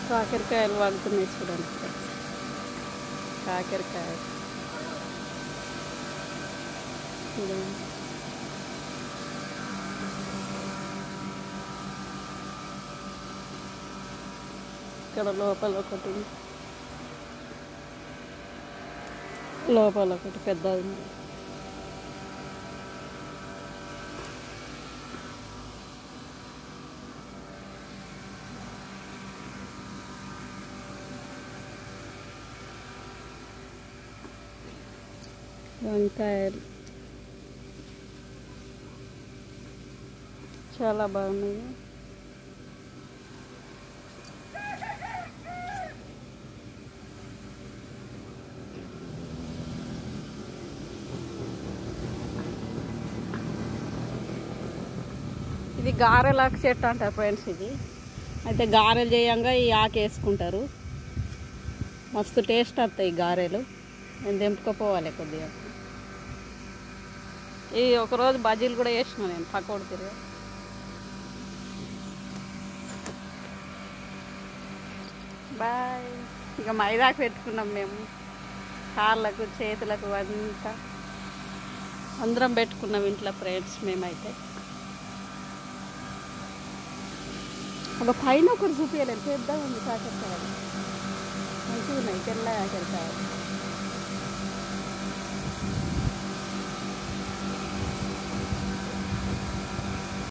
కాకరకాయలు పడుతున్నాయి చూడండి. కాకరకాయ చూడండి. ఇక్కడ లోపల ఒకటి పెద్దది ఉంది. వంకాయలు చాలా బాగున్నాయి. ఇది గారెలకు చెట్టు అంటారు ఫ్రెండ్స్. ఇది అయితే గారెలు చేయంగా ఈ ఆకు వేసుకుంటారు. మస్తు టేస్ట్ వస్తాయి ఈ గారెలు. నేను తెంపుకోపోవాలి కొద్దిగా. ఇది ఒకరోజు బజ్జీలు కూడా వేసిన నేను పకోడీ తిరిగి. బాయ్. ఇక మైదాకు పెట్టుకున్నాం మేము. కాళ్ళకు చేతులకు అంతా అందరం పెట్టుకున్నాం ఇంట్లో ఫ్రెండ్స్. మేమైతే ఒక పైన ఒకటి చూపించలేదు. పెద్దగా ఉంది కాకరకాయలు. మంచిగా ఉన్నాయి తెల్ల కాకరకాయలు.